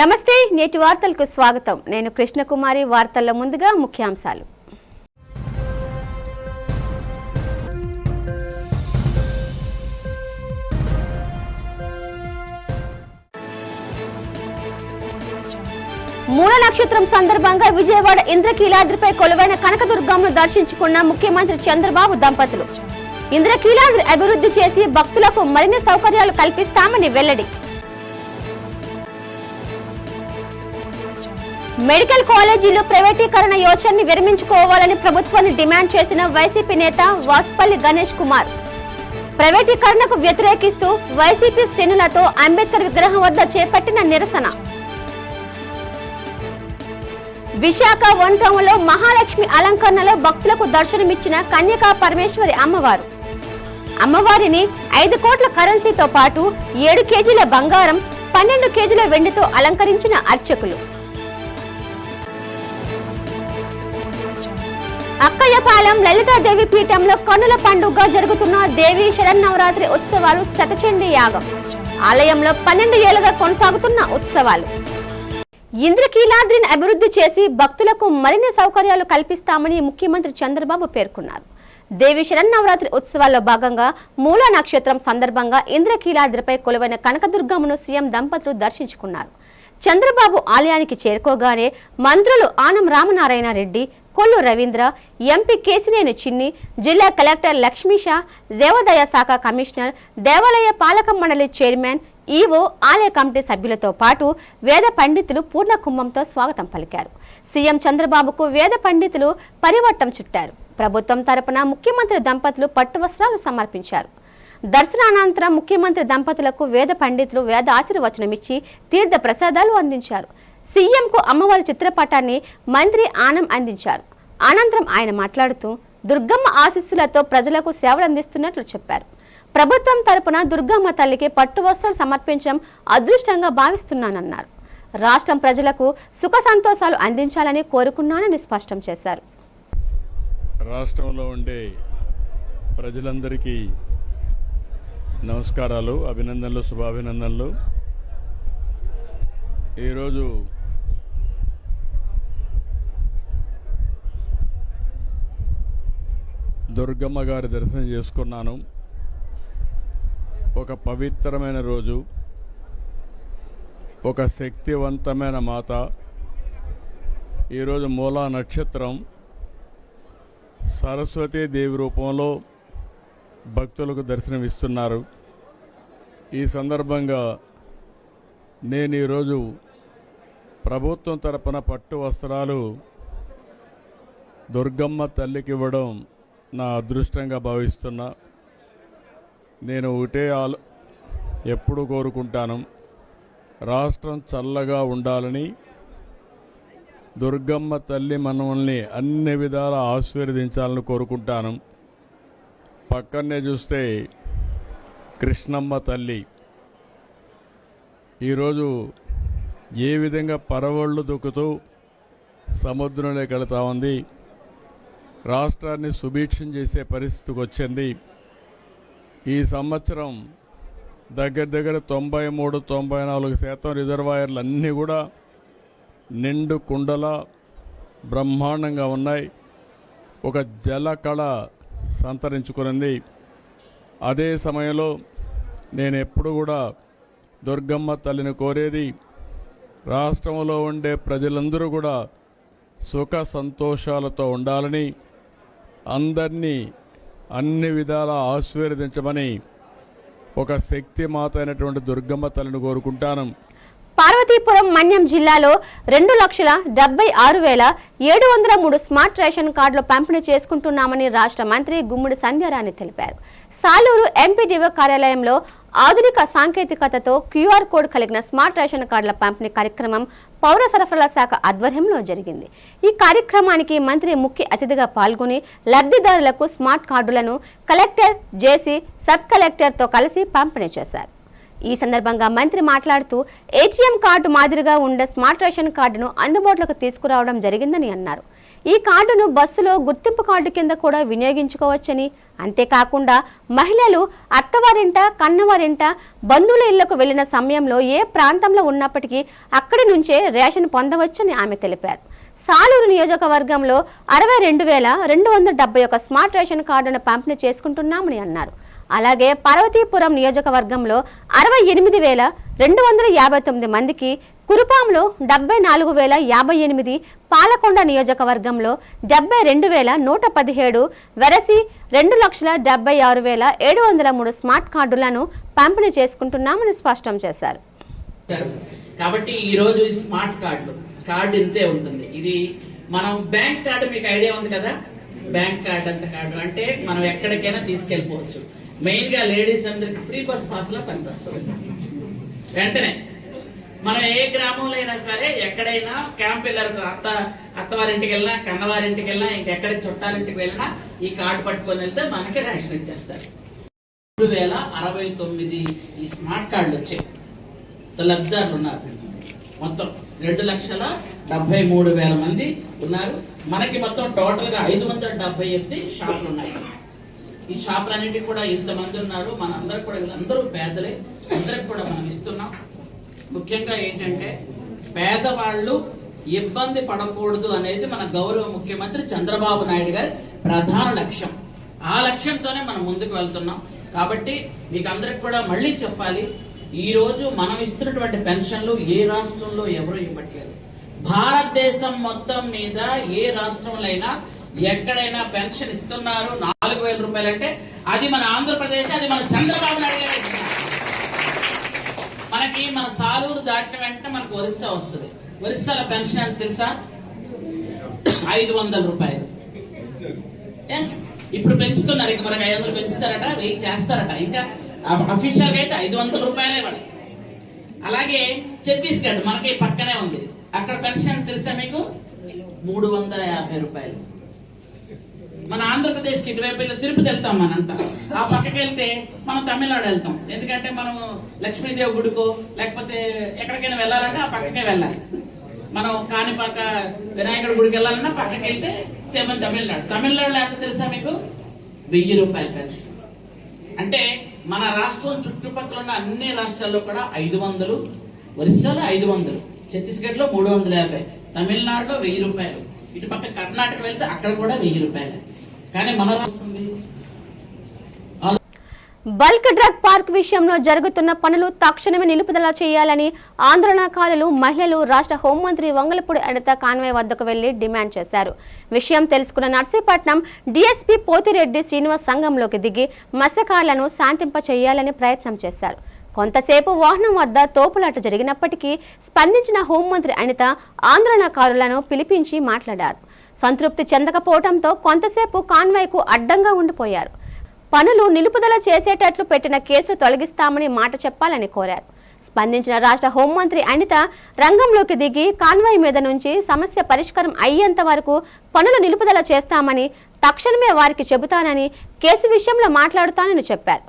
నమస్తే నేటి వార్తలకు స్వాగతం. నేను కృష్ణకుమారి. వార్తల్లో ముందుగా ముఖ్యాంశాలు. మూల నక్షత్రం సందర్భంగా విజయవాడ ఇంద్రకీలాద్రిపై కొలువైన కనకదుర్గమ్మను దర్శించుకున్న ముఖ్యమంత్రి చంద్రబాబు దంపతులు. ఇంద్రకీలాద్రి అభివృద్ధి చేసి భక్తులకు మరిన్ని సౌకర్యాలు కల్పిస్తామని వెల్లడి. మెడికల్ కాలేజీలు ప్రైవేటీకరణ యోచనని విరమించుకోవాలని ప్రభుత్వాన్ని డిమాండ్ చేసిన వైసీపీ నేత వాసుపల్లి గణేష్ కుమార్. ప్రైవేటీకరణకు వ్యతిరేకిస్తూ వైసీపీ శ్రేణులతో అంబేద్కర్ విగ్రహం వద్ద చేపట్టిన నిరసన. విశాఖ వన్ టౌన్ లో మహాలక్ష్మి అలంకరణలో భక్తులకు దర్శనమిచ్చిన కన్యకా పరమేశ్వరి అమ్మవారు. అమ్మవారిని 5 కోట్ల కరెన్సీతో పాటు 7 కేజీల బంగారం, 12 కేజీల వెండితో అలంకరించిన అర్చకులు. అక్కయ్యపాలెం లలితాదేవి పీఠంలో కన్నుల పండుగగా జరుగుతున్న దేవి శరన్నవరాత్రి ఉత్సవాలు శతచండీ యాగం. ఆలయంలో 12 ఏళ్లుగా కొనసాగుతున్న ఉత్సవాలు. ఇంద్రకీలాద్రిని అభివృద్ధి చేసి భక్తులకు మరిన్ని సౌకర్యాలు కల్పిస్తామని ముఖ్యమంత్రి చంద్రబాబు పేర్కొన్నారు. దేవి శరన్నవరాత్రి ఉత్సవాల్లో భాగంగా మూల నక్షత్రం సందర్భంగా ఇంద్రకీలాద్రిపై కొలువైన కనకదుర్గమ్మను సీఎం దంపతులు దర్శించుకున్నారు. చంద్రబాబు ఆలయానికి చేరుకోగానే మంత్రులు ఆనం రామనారాయణ రెడ్డి, కొల్లు రవీంద్ర, ఎంపీ కేసినేని చిన్ని, జిల్లా కలెక్టర్ లక్ష్మీషా, దేవాదాయ శాఖ కమిషనర్, దేవాలయ పాలక మండలి చైర్మన్, ఈవో, ఆలయ కమిటీ సభ్యులతో పాటు వేద పండితులు పూర్ణ కుంభంతో స్వాగతం పలికారు. సీఎం చంద్రబాబుకు వేద పండితులు పరివట్టం చుట్టారు. ప్రభుత్వం తరపున ముఖ్యమంత్రి దంపతులు పట్టు వస్త్రాలు సమర్పించారు. దర్శనానంతరం ముఖ్యమంత్రి దంపతులకు వేద పండితులు వేద ఆశీర్వచనమిచ్చి తీర్థ ప్రసాదాలు అందించారు. సీఎంకు అమ్మవారి చిత్రపటాన్ని మంత్రి ఆనం అందించారు. అనంతరం ఆయన మాట్లాడుతూ దుర్గమ్మ ఆశీస్సులతో ప్రజలకు సేవలు అందిస్తున్నట్లు చెప్పారు. ప్రభుత్వం తరపున దుర్గమ్మ తల్లికి పట్టు వస్త్రాలు సమర్పించడం అదృష్టంగా భావిస్తున్నానన్నారు. రాష్ట్రం ప్రజలకు సుఖ సంతోషాలు అందించాలని కోరుకున్నానని స్పష్టం చేశారు. రాష్ట్రంలో ఉండే ప్రజలందరికీ నమస్కారాలు, అభినందనలు, శుభాభినందనలు. ఈరోజు దుర్గమ్మ గారి దర్శనం చేసుకున్నాను. ఒక పవిత్రమైన రోజు, ఒక శక్తివంతమైన మాత. ఈరోజు మూలా నక్షత్రం, సరస్వతీదేవి రూపంలో భక్తులకు దర్శనమిస్తున్నారు. ఈ సందర్భంగా నేను ఈరోజు ప్రభుత్వం తరపున పట్టు వస్త్రాలు దుర్గమ్మ తల్లికి ఇవ్వడం నా అదృష్టంగా భావిస్తున్నా. నేను ఒకటే ఎప్పుడు కోరుకుంటాను, రాష్ట్రం చల్లగా ఉండాలని, దుర్గమ్మ తల్లి మనల్ని అన్ని విధాలా ఆశీర్వదించాలని కోరుకుంటాను. పక్కనే చూస్తే కృష్ణమ్మ తల్లి ఈరోజు ఏ విధంగా పరవళ్ళు దొక్కుతూ సముద్రంలోకి వెళుతూ ఉంది. రాష్ట్రాన్ని సుభిక్షం చేసే పరిస్థితికి వచ్చింది. ఈ సంవత్సరం దగ్గర 93-94% రిజర్వాయర్లు అన్నీ కూడా నిండు కుండల బ్రహ్మాండంగా ఉన్నాయి. ఒక జలకళ సంతరించుకున్నది. అదే సమయంలో నేను ఎప్పుడు కూడా దుర్గమ్మ తల్లిని కోరేది, రాష్ట్రంలో ఉండే ప్రజలందరూ కూడా సుఖ సంతోషాలతో ఉండాలని, అందరినీ అన్ని విధాలా ఆశీర్వదించమని ఒక శక్తి మాత అయినటువంటి దుర్గమ్మ తల్లిని కోరుకుంటాను. పార్వతీపురం మన్యం జిల్లాలో 2,76,703 స్మార్ట్ రేషన్ కార్డులు పంపిణీ చేసుకుంటున్నామని రాష్ట్ర మంత్రి గుమ్మడి సంధ్యారాణి తెలిపారు. సాలూరు ఎంపీడీఓ కార్యాలయంలో ఆధునిక సాంకేతికతతో క్యూఆర్ కోడ్ కలిగిన స్మార్ట్ రేషన్ కార్డుల పంపిణీ కార్యక్రమం పౌర సరఫరాల శాఖ ఆధ్వర్యంలో జరిగింది. ఈ కార్యక్రమానికి మంత్రి ముఖ్య అతిథిగా పాల్గొని లబ్ధిదారులకు స్మార్ట్ కార్డులను కలెక్టర్, జేసీ, సబ్ కలెక్టర్తో కలిసి పంపిణీ చేశారు. ఈ సందర్భంగా మంత్రి మాట్లాడుతూ ఏటీఎం కార్డు మాదిరిగా ఉండే స్మార్ట్ రేషన్ కార్డును అందుబాటులోకి తీసుకురావడం జరిగిందని అన్నారు. ఈ కార్డును బస్సులో గుర్తింపు కార్డు కింద కూడా వినియోగించుకోవచ్చని, అంతేకాకుండా మహిళలు అత్తవారింట, కన్నవారింట, బంధువుల ఇళ్లకు వెళ్లిన సమయంలో ఏ ప్రాంతంలో ఉన్నప్పటికీ అక్కడి నుంచే రేషన్ పొందవచ్చని ఆమె తెలిపారు. సాలూరు నియోజకవర్గంలో 62,271 స్మార్ట్ రేషన్ కార్డును పంపిణీ చేసుకుంటున్నామని అన్నారు. అలాగే పార్వతీపురం నియోజకవర్గంలో 68,259 మందికి, కురుపాంలో 74,058, పాలకొండ నియోజకవర్గంలో 72,117, వెరసి 2,76,703 స్మార్ట్ కార్డులను పంపిణీ చేసుకుంటున్నామని స్పష్టం చేశారు. కాబట్టి ఈ రోజు ఈ స్మార్ట్ కార్డు ఇంతే ఉంటుంది. ఇది మనం బ్యాంక్ కార్డు, మీకు ఐడియా ఉంది కదా, బ్యాంక్ కార్డు అంత కార్డు అంటే మనం ఎక్కడికైనా తీసుకెళ్లిపోవచ్చు. మెయిన్ గా లేడీస్ అందరికి ఫ్రీ బస్ పాస్ లా పనికొస్తుంది. వెంటనే మనం ఏ గ్రామంలో అయినా సరే, ఎక్కడైనా క్యాంప్ వెళ్ళారు, అత్తవారింటికి వెళ్ళినా, కన్నవారింటికి వెళ్ళినా, ఇంకెక్కడికి చుట్టాలింటికి వెళ్ళినా ఈ కార్డు పట్టుకొని వెళ్తే మనకి రేషన్ ఇచ్చేస్తారు. 3,069 ఈ స్మార్ట్ కార్డులు వచ్చాయి. లబ్ధిదారులు ఉన్నారు. మొత్తం 2,73,000 మంది ఉన్నారు. మనకి మొత్తం టోటల్ గా 578 షాపులు ఉన్నాయి. ఈ షాపులన్నింటికి కూడా ఇంతమంది ఉన్నారు. మనందరూ కూడా, వీళ్ళందరూ పేదలే, అందరికి కూడా మనం ఇస్తున్నాం. ముఖ్యంగా ఏంటంటే పేదవాళ్లు ఇబ్బంది పడకూడదు అనేది మన గౌరవ ముఖ్యమంత్రి చంద్రబాబు నాయుడు గారి ప్రధాన లక్ష్యం. ఆ లక్ష్యంతోనే మనం ముందుకు వెళ్తున్నాం. కాబట్టి మీకు అందరికి కూడా మళ్ళీ చెప్పాలి, ఈ రోజు మనం ఇస్తున్నటువంటి పెన్షన్లు ఏ రాష్ట్రంలో ఎవరు ఇవ్వట్లేదు. భారతదేశం మొత్తం మీద ఏ రాష్ట్రంలో అయినా ఎక్కడైనా పెన్షన్ ఇస్తున్నారు 4,000 రూపాయలు అంటే అది మన ఆంధ్రప్రదేశ్, అది మన చంద్రబాబు నాయుడు గారు ఇస్తున్నారు. మనకి మన సాలూరు దాటిన వెంటనే మనకు ఒరిస్సా వస్తుంది. ఒరిస్సాలో పెన్షన్ అంటే తెలుసా? 500 రూపాయలు. ఎస్, ఇప్పుడు పెంచుతున్నారు. ఇక మనకు 500 పెంచుతారట, 1000 చేస్తారట. ఇంకా అఫీషియల్ గా అయితే 500 రూపాయలే వాళ్ళు. అలాగే ఛత్తీస్గఢ్ మనకి పక్కనే ఉంది. అక్కడ పెన్షన్ తెలుసా మీకు? 350 రూపాయలు. మన ఆంధ్రప్రదేశ్ కి ఇటువైపు తిరుపతి వెళ్తాం మనంతా. ఆ పక్కకి వెళ్తే మనం తమిళనాడు వెళ్తాం. ఎందుకంటే మనం లక్ష్మీదేవి గుడికో లేకపోతే ఎక్కడికైనా వెళ్ళాలంటే ఆ పక్కకే వెళ్ళాలి. మనం కాణిపాక వినాయకుడి గుడికి వెళ్ళాలన్నా పక్కకి వెళ్తే తమిళనాడు. తమిళనాడు లేకపోతే తెలుసా మీకు? 1000 రూపాయల పెన్షన్. అంటే మన రాష్ట్రం చుట్టుపక్కల ఉన్న అన్ని రాష్ట్రాల్లో కూడా 500, ఒరిస్సాలో 500, ఛత్తీస్గఢ్ లో 350, తమిళనాడులో 1000 రూపాయలు. ఇటు పక్క కర్ణాటక వెళ్తే అక్కడ కూడా 1000 రూపాయలు. కానీ మన రాష్ట్రం బల్క్ డ్రగ్ పార్క్ విషయంలో జరుగుతున్న పనులు తక్షణమే నిలుపుదల చేయాలని ఆందోళనకారులు, మహిళలు రాష్ట్ర హోంమంత్రి వంగలపూడి అనిత కాన్వాయ్ వద్దకు వెళ్లి డిమాండ్ చేశారు. విషయం తెలుసుకున్న నర్సీపట్నం డీఎస్పీ పోతిరెడ్డి శ్రీనివాస్ రంగంలోకి దిగి మత్స్యకారులను శాంతింప చేయాలని ప్రయత్నం చేశారు. కొంతసేపు వాహనం వద్ద తోపులాట జరిగినప్పటికీ స్పందించిన హోంమంత్రి అనిత ఆందోళనకారులను పిలిపించి మాట్లాడారు. సంతృప్తి చెందకపోవడంతో కొంతసేపు కాన్వాయ్కు అడ్డంగా ఉండిపోయారు. పనులు నిలుపుదల చేసేటట్లు పెట్టిన కేసును తొలగిస్తామని మాట చెప్పాలని కోరారు. స్పందించిన రాష్ట్ర హోంమంత్రి అనిత రంగంలోకి దిగి కాన్వాయ్ మీద నుంచి సమస్య పరిష్కారం అయ్యేంత వరకు పనులు నిలుపుదల చేస్తామని, తక్షణమే వారికి చెబుతానని, కేసు విషయంలో మాట్లాడుతానని చెప్పారు.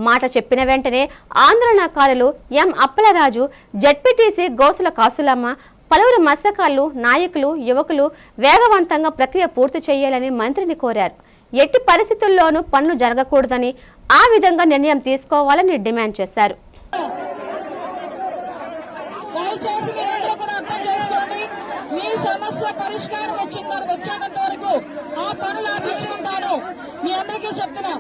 మాట చెప్పిన వెంటనే ఆందోళనకారులు ఎం అప్పలరాజు, జడ్పీటీసీ గోసుల కాసులమ్మ, పలువురు మత్స్యకారులు, నాయకులు, యువకులు వేగవంతంగా ప్రక్రియ పూర్తి చేయాలని మంత్రిని కోరారు. ఎట్టి పరిస్థితుల్లోనూ పనులు జరగకూడదని, ఆ విధంగా నిర్ణయం తీసుకోవాలని డిమాండ్ చేశారు. మీ సమస్య పరిష్కారం వచ్చేంత వరకు ఆ పనులు ఆపించుకుంటాను. మీ అందరికీ చెప్తున్నా,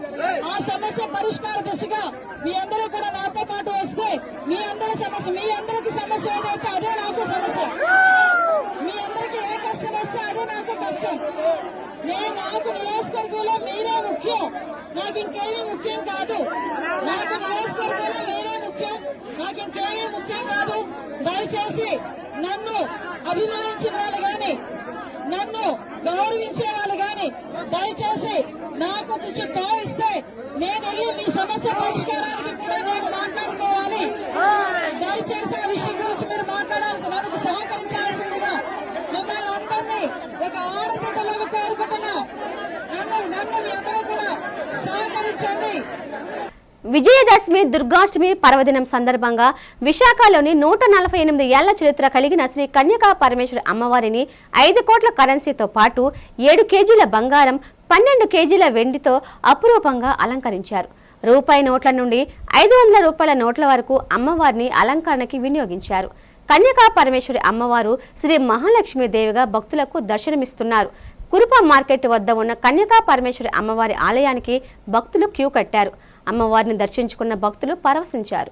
ఆ సమస్య పరిష్కార దిశగా మీ అందరూ కూడా నాతో పాటు వస్తే మీ అందరి సమస్య, మీ అందరికి సమస్య ఏదైతే అదే నాకు సమస్య. మీ అందరికి ఏ కష్టం వస్తే అదే నాకు కష్టం. నాకు నియోజకవర్గంలో మీరే ముఖ్యం, నాకు ఇంకేమీ ముఖ్యం కాదు. నాకు నియోజకవర్గంలో మీరే ముఖ్యం, నాకు ఇంకేమీ ముఖ్యం కాదు. దయచేసి నన్ను అభిమానించిన వాళ్ళు గాని, నన్ను గౌరవించే వాళ్ళు గాని దయచేసి నాకు కొంచెం భావిస్తే నేను వెళ్ళి మీ సమస్య పరిష్కారానికి కూడా నేను మాట్లాడుకోవాలి. దయచేసి ఆ విషయం గురించి మీరు మాట్లాడాల్సి, మనకు సహకరించాల్సిందిగా మిమ్మల్ని అందరినీ ఒక ఆడబిడ్డలకు కోరుకుంటున్నా. నన్ను మీ అందరూ కూడా సహకరించండి. విజయదశమి దుర్గాష్టమి పర్వదినం సందర్భంగా విశాఖలోని 148 ఏళ్ల చరిత్ర కలిగిన శ్రీ కన్యకా పరమేశ్వరి అమ్మవారిని 5 కోట్ల కరెన్సీతో పాటు 7 కేజీల బంగారం 12 కేజీల వెండితో అపురూపంగా అలంకరించారు. రూపాయి నోట్ల నుండి 500 రూపాయల నోట్ల వరకు అమ్మవారిని అలంకరణకి వినియోగించారు. కన్యకా పరమేశ్వరి అమ్మవారు శ్రీ మహాలక్ష్మీదేవిగా భక్తులకు దర్శనమిస్తున్నారు. కురుప మార్కెట్ వద్ద ఉన్న కన్యకా పరమేశ్వరి అమ్మవారి ఆలయానికి భక్తులు క్యూ కట్టారు. అమ్మవారిని దర్శించుకున్న భక్తులు పరవశించారు.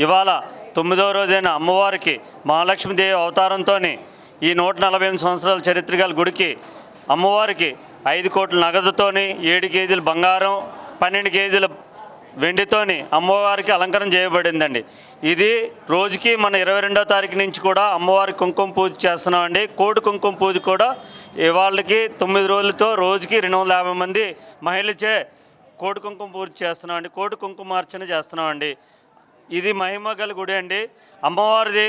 ఇవాళ 9వ రోజైన అమ్మవారికి మహాలక్ష్మీదేవి అవతారంతో ఈ 148 సంవత్సరాల చరిత్ర గల గుడికి అమ్మవారికి 5 కోట్ల నగదుతోని 7 కేజీల బంగారం 12 కేజీల వెండితోని అమ్మవారికి అలంకరణ చేయబడిందండి. ఇది రోజుకి మన 22వ తారీఖు నుంచి కూడా అమ్మవారికి కుంకుమ పూజ చేస్తున్నామండి. కోటి కుంకుమ పూజ కూడా ఇవాళకి 9 రోజులతో రోజుకి 250 మంది మహిళలచే కోటి కుంకుమ పూజ చేస్తున్నామండి. కోటి కుంకుమార్చన చేస్తున్నామండి. ఇది మహిమ గల గుడి అండి. అమ్మవారిది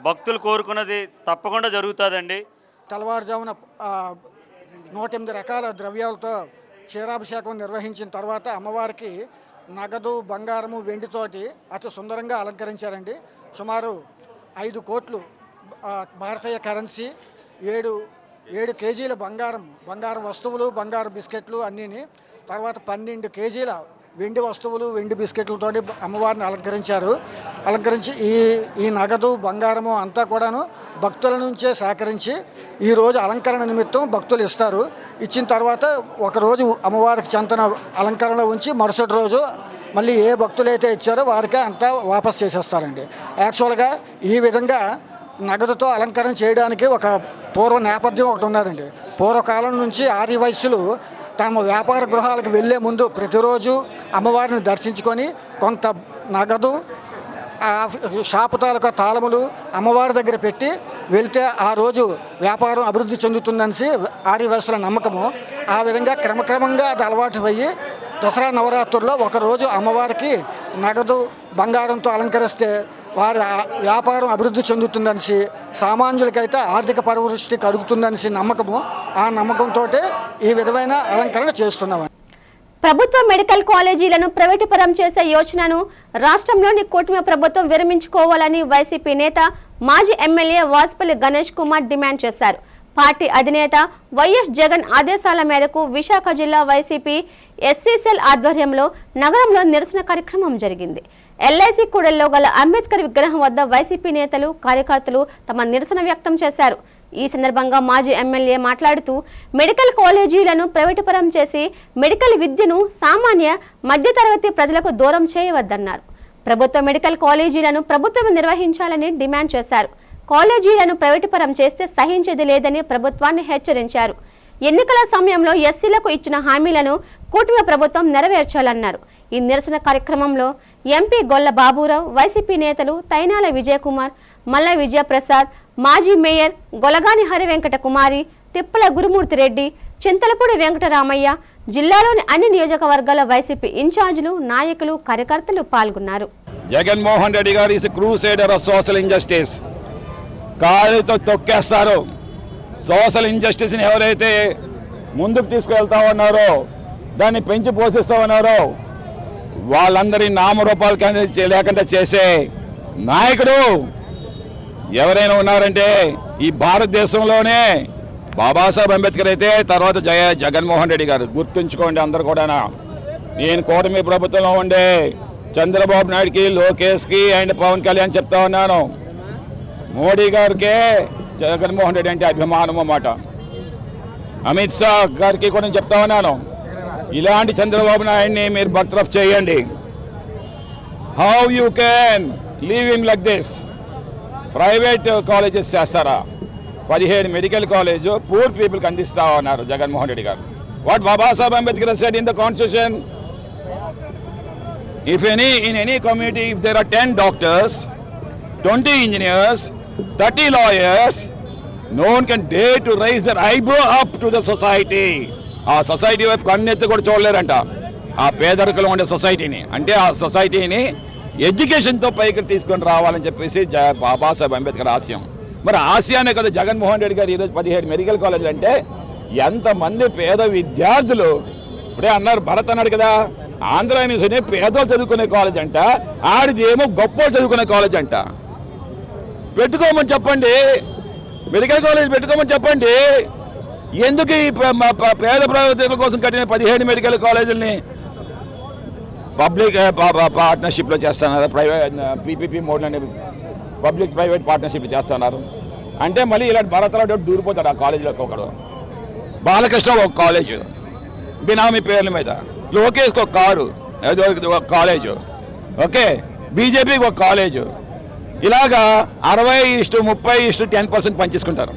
భక్తులు కోరుకున్నది తప్పకుండా జరుగుతుందండి. తెల్లవారుజామున 108 రకాల ద్రవ్యాలతో క్షీరాభిషేకం నిర్వహించిన తర్వాత అమ్మవారికి నగదు బంగారము వెండితోటి అతి సుందరంగా అలంకరించారండి. సుమారు 5 కోట్లు భారతీయ కరెన్సీ, 7 కేజీల బంగారం వస్తువులు, బంగారు బిస్కెట్లు అన్నీని, తర్వాత 12 కేజీల వెండి వస్తువులు, వెండి బిస్కెట్లతో అమ్మవారిని అలంకరించి ఈ నగదు బంగారము అంతా కూడాను భక్తుల నుంచే సేకరించి ఈరోజు అలంకరణ నిమిత్తం భక్తులు ఇస్తారు. ఇచ్చిన తర్వాత ఒకరోజు అమ్మవారికి చెంతన అలంకరణ ఉంచి మరుసటి రోజు మళ్ళీ ఏ భక్తులైతే ఇచ్చారో వారికే అంతా వాపస్ చేసేస్తారండి. యాక్చువల్గా ఈ విధంగా నగదుతో అలంకరణ చేయడానికి ఒక పూర్వ నేపథ్యం ఒకటి ఉన్నదండి. పూర్వకాలం నుంచి ఆర్యవైశ్యులు తమ వ్యాపార గృహాలకు వెళ్ళే ముందు ప్రతిరోజు అమ్మవారిని దర్శించుకొని కొంత నగదు, షాపు తాలూకా తాళములు అమ్మవారి దగ్గర పెట్టి వెళ్తే ఆ రోజు వ్యాపారం అభివృద్ధి చెందుతుందనేసి ఆర్యవైశ్యుల నమ్మకము. ఆ విధంగా క్రమక్రమంగా అది అలవాటు అయ్యి దసరా నవరాత్రుల్లో ఒకరోజు అమ్మవారికి నగదు బంగారంతో అలంకరిస్తే వారి వ్యాపారం అభివృద్ధి చెందుతుందనేసి, సామాన్యులకైతే ఆర్థిక పరివృష్టి కలుగుతుందనేసి నమ్మకము. ఆ నమ్మకంతో ఈ విధమైన అలంకరణ చేస్తున్నాం. ప్రభుత్వ మెడికల్ కాలేజీలను ప్రైవేటుపరం చేసే యోచనను రాష్ట్రంలోని కూటమి ప్రభుత్వం విరమించుకోవాలని వైసీపీ నేత మాజీ ఎమ్మెల్యే వాసుపల్లి గణేష్ కుమార్ డిమాండ్ చేశారు. పార్టీ అధినేత వైఎస్ జగన్ ఆదేశాల మేరకు విశాఖ జిల్లా వైసీపీ ఎస్సీ సెల్ ఆధ్వర్యంలో నగరంలో నిరసన కార్యక్రమం జరిగింది. ఎల్ఐసి కూడలిలో గల అంబేద్కర్ విగ్రహం వద్ద వైసీపీ నేతలు, కార్యకర్తలు తమ నిరసన వ్యక్తం చేశారు. ఈ సందర్భంగా మాజీ ఎమ్మెల్యే మాట్లాడుతూ మెడికల్ కాలేజీలను ప్రైవేటుపరం చేసి మెడికల్ విద్యను సామాన్య మధ్యతరగతి ప్రజలకు దూరం చేయవద్దన్నారు. ప్రభుత్వ మెడికల్ కాలేజీలను ప్రభుత్వం నిర్వహించాలని డిమాండ్ చేశారు. కాలేజీలను ప్రైవేటుపరం చేస్తే సహించేది లేదని ప్రభుత్వాన్ని హెచ్చరించారు. ఎన్నికల సమయంలో ఎస్సీలకు ఇచ్చిన హామీలను కూటమి ప్రభుత్వం నెరవేర్చాలన్నారు. ఈ నిరసన కార్యక్రమంలో ఎంపీ గొల్ల బాబురావు, వైసీపీ నేతలు తైనాల విజయకుమార్, మల్ల విజయప్రసాద్, మాజీ మేయర్ గొలగాని హరివెంకట కుమారి, తిప్పల గురుమూర్తి రెడ్డి, చింతలపూడి వెంకటరామయ్య, జిల్లాలోని అన్ని నియోజకవర్గాల వైసీపీ ఇన్ఛార్జీలు, నాయకులు, కార్యకర్తలు పాల్గొన్నారు. జగన్మోహన్ రెడ్డి గారు is crusader of social injustice. కాలుతో తొక్కేస్తారు. సోషల్ ఇంజస్టిస్ని ఎవరైతే ముందుకు తీసుకువెళ్తా ఉన్నారో, దాన్ని పెంచి పోషిస్తూ ఉన్నారో, వాళ్ళందరి నామరూపాలు లేకుండా చేసే నాయకుడు ఎవరైనా ఉన్నారంటే ఈ భారతదేశంలోనే బాబాసాహెబ్ అంబేద్కర్ అయితే, తర్వాత జగన్మోహన్ రెడ్డి గారు. గుర్తుంచుకోండి అందరు కూడా. నేను కూటమి ప్రభుత్వంలో ఉండే చంద్రబాబు నాయుడుకి, లోకేష్కి అండ్ పవన్ కళ్యాణ్ చెప్తా ఉన్నాను, మోడీ గారికే జగన్మోహన్ రెడ్డి అంటే అభిమానం అన్నమాట. అమిత్ షా గారికి కూడా నేను చెప్తా ఉన్నాను, ఇలాంటి చంద్రబాబు నాయుడిని మీరు బర్తరఫ్ చేయండి. How you can leave him like this? Private colleges చేస్తారా? 17 మెడికల్ కాలేజ్ పూర్ పీపుల్కి అందిస్తా ఉన్నారు జగన్మోహన్ రెడ్డి గారు. What Babasaheb Ambedkar said in the constitution, if in any community if there are 10 doctors, 20 engineers, 30 lawyers, no one can dare to raise their eyebrow up to the society. ఆ society వైపు కన్నెత్తి కూడా చూడలేరంట. ఆ పేదరికలో ఉండే సొసైటీని, అంటే ఆ సొసైటీని ఎడ్యుకేషన్తో పైకి తీసుకొని రావాలని చెప్పేసి బాబాసాహెబ్ అంబేద్కర్ ఆశయం. మరి ఆసియానే కదా జగన్మోహన్ రెడ్డి గారు ఈరోజు 17 మెడికల్ కాలేజీలు అంటే ఎంతమంది పేద విద్యార్థులు ఇప్పుడే అన్నారు, భరత్ అన్నాడు కదా, ఆంధ్ర యూనివర్సిటీ పేదలు చదువుకునే కాలేజ్ అంట, ఆడిది ఏమో గొప్ప చదువుకునే కాలేజ్ అంట. పెట్టుకోమని చెప్పండి, మెడికల్ కాలేజ్ పెట్టుకోమని చెప్పండి. ఎందుకు ఈ పేద ప్రజల కోసం కట్టిన 17 మెడికల్ కాలేజీలని పబ్లిక్ పార్ట్నర్షిప్లో చేస్తున్నారు, ప్రైవేట్ పీపీపీ మోడ్లోనే పబ్లిక్ ప్రైవేట్ పార్ట్నర్షిప్ చేస్తున్నారు. అంటే మళ్ళీ ఇలాంటి భరతలో దూరిపోతాడు ఆ కాలేజీలోకి. ఒకడు బాలకృష్ణ ఒక కాలేజు బినామీ పేర్ల మీద, లోకేష్కి ఒక కారు ఒక కాలేజు, ఓకే, బీజేపీకి ఒక కాలేజు, ఇలాగా 60:30:10% పంచేసుకుంటారు.